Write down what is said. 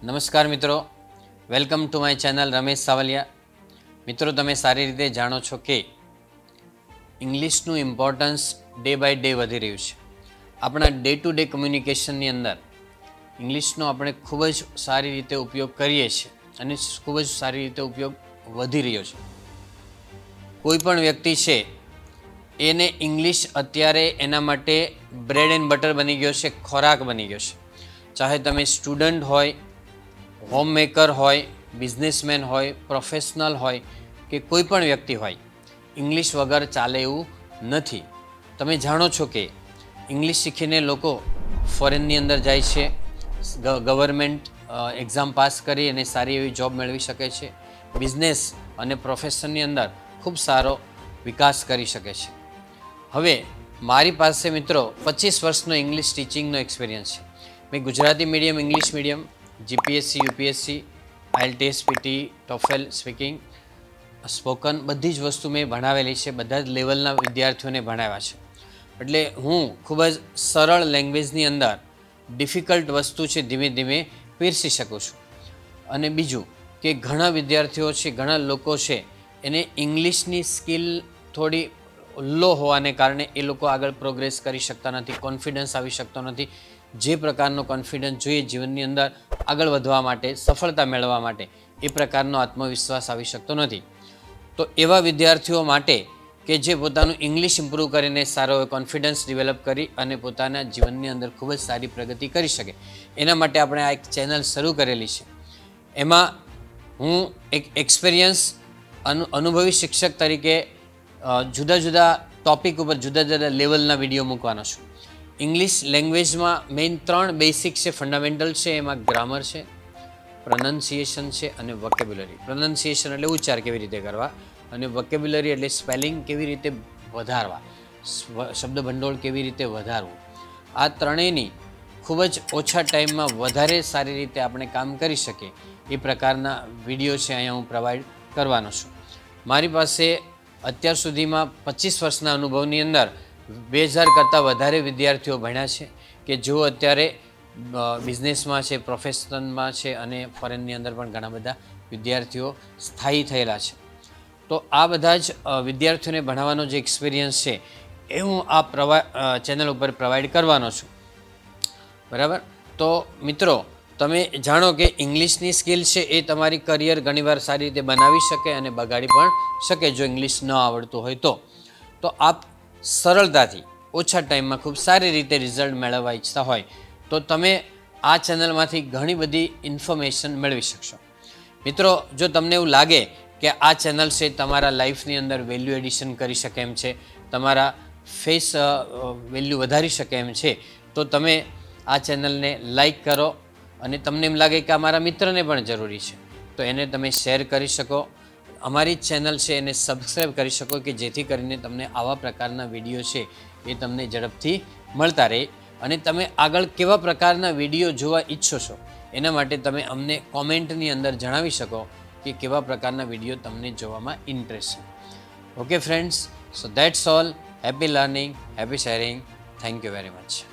નમસ્કાર મિત્રો, welcome to my channel Ramesh Savaliya. મિત્રો, તમે સારી રીતે જાણો છો કે ઇંગ્લિશનું ઇમ્પોર્ટન્સ ડે બાય ડે વધી રહ્યું છે. આપણા ડે ટુ ડે કમ્યુનિકેશનની અંદર ઇંગ્લિશનો આપણે ખૂબ જ સારી રીતે ઉપયોગ કરીએ છીએ અને ખૂબ જ સારી રીતે ઉપયોગ વધી રહ્યો છે. કોઈ પણ વ્યક્તિ છે એને ઇંગ્લિશ અત્યારે એના માટે બ્રેડ એન્ડ બટર બની ગયો છે, ખોરાક બની ગયો છે. ચાહે તમે સ્ટુડન્ટ હોય, હોમ મેકર હોય, બિઝનેસમેન હોય, પ્રોફેશનલ હોય કે કોઈ પણ વ્યક્તિ હોય, ઇંગ્લિશ વગર ચાલે એવું નથી. તમે જાણો છો કે ઇંગ્લિશ શીખીને લોકો ફોરેનની અંદર જાય છે, ગવર્મેન્ટ એક્ઝામ પાસ કરી અને સારી એવી જોબ મેળવી શકે છે, બિઝનેસ અને પ્રોફેશનની અંદર ખૂબ સારો વિકાસ કરી શકે છે. હવે મારી પાસે મિત્રો 25 વર્ષનો ઇંગ્લિશ ટીચિંગનો એક્સપિરિયન્સ છે. મેં Gujarati medium, English medium, GPSC, UPSC, IELTS, PT, TOEFL, speaking, spoken બધી જ વસ્તુ મેં ભણાવેલી છે. બધા જ લેવલના વિદ્યાર્થીઓને ભણાવ્યા છે. એટલે હું ખૂબ જ સરળ લેંગ્વેજની અંદર ડિફિકલ્ટ વસ્તુ છે ધીમે ધીમે પીરસી શકું છું. અને બીજું કે ઘણા વિદ્યાર્થીઓ છે, ઘણા લોકો છે, એને ઇંગ્લિશની સ્કિલ થોડી લો હોવાને કારણે એ લોકો આગળ પ્રોગ્રેસ કરી શકતા નથી, કોન્ફિડન્સ આવી શકતો નથી. જે પ્રકારનો કોન્ફિડન્સ જોઈએ જીવનની અંદર આગળ વધવા માટે, સફળતા મેળવવા માટે, એ પ્રકારનો આત્મવિશ્વાસ આવી શકતો નથી. તો એવા વિદ્યાર્થીઓ માટે કે જે પોતાનું ઇંગ્લિશ ઇમ્પ્રૂવ કરીને સારો કોન્ફિડન્સ ડેવલપ કરી અને પોતાના જીવનની અંદર ખૂબ જ સારી પ્રગતિ કરી શકે, એના માટે આપણે આ એક ચેનલ શરૂ કરેલી છે. એમાં હું એક એક્સપિરિયન્સ અનુભવી શિક્ષક તરીકે જુદા જુદા ટૉપિક ઉપર જુદા જુદા લેવલના વિડીયો મૂકવાનો છું. ઇંગ્લિશ લેંગ્વેજમાં મેઇન 3 બેસિક છે, ફંડામેન્ટલ છે. એમાં ગ્રામર છે, પ્રોનન્સિએશન છે અને વોકેબ્યુલરી. પ્રોનન્સિએશન એટલે ઉચ્ચાર કેવી રીતે કરવા, અને વોકેબ્યુલરી એટલે સ્પેલિંગ કેવી રીતે વધારવા, શબ્દ ભંડોળ કેવી રીતે વધારવું. આ ત્રણેયની ખૂબ જ ઓછા ટાઈમમાં વધારે સારી રીતે આપણે કામ કરી શકીએ એ પ્રકારના વિડીયો છે અહીંયા હું પ્રોવાઈડ કરવાનો છું. મારી પાસે અત્યાર સુધીમાં 25 વર્ષના અનુભવની અંદર 2000 કરતાં વધારે વિદ્યાર્થીઓ ભણ્યા છે કે જેઓ અત્યારે બિઝનેસમાં છે, પ્રોફેશનમાં છે અને ફોરેનની અંદર પણ ઘણા બધા વિદ્યાર્થીઓ સ્થાયી થયેલા છે. તો આ બધા જ વિદ્યાર્થીઓને ભણાવવાનો જે એક્સપિરિયન્સ છે એ હું આ ચેનલ ઉપર પ્રોવાઈડ કરવાનો છું. બરાબર? તો મિત્રો, તમે જાણો કે ઇંગ્લિશની સ્કિલ છે એ તમારી કરિયર ઘણીવાર સારી રીતે બનાવી શકે અને બગાડી પણ શકે જો ઇંગ્લિશ ન આવડતું હોય તો આપ સરળતાથી ઓછા ટાઈમમાં ખૂબ સારી રીતે રિઝલ્ટ મેળવવા ઈચ્છતા હોય તો તમે આ ચેનલમાંથી ઘણી બધી ઇન્ફોર્મેશન મેળવી શકશો. મિત્રો, જો તમને એવું લાગે કે આ ચેનલ છે તમારા લાઈફની અંદર વેલ્યુ એડિશન કરી શકે એમ છે, તમારા ફેસ વેલ્યુ વધારી શકે એમ છે, તો તમે આ ચેનલને લાઈક કરો. અને તમને એમ લાગે કે અમારા મિત્રને પણ જરૂરી છે તો એને તમે શેર કરી શકો. અમારી ચેનલ છે એને સબસ્ક્રાઈબ કરી શકો કે જેથી કરીને તમને આવા પ્રકારના વિડીયો છે એ તમને ઝડપથી મળતા રહે. અને તમે આગળ કેવા પ્રકારના વિડીયો જોવા ઈચ્છો છો એના માટે તમે અમને કોમેન્ટની અંદર જણાવી શકો કે કેવા પ્રકારના વિડીયો તમને જોવામાં ઇન્ટરેસ્ટ છે. Okay friends, so that's all. Happy learning, happy sharing. Thank you very much.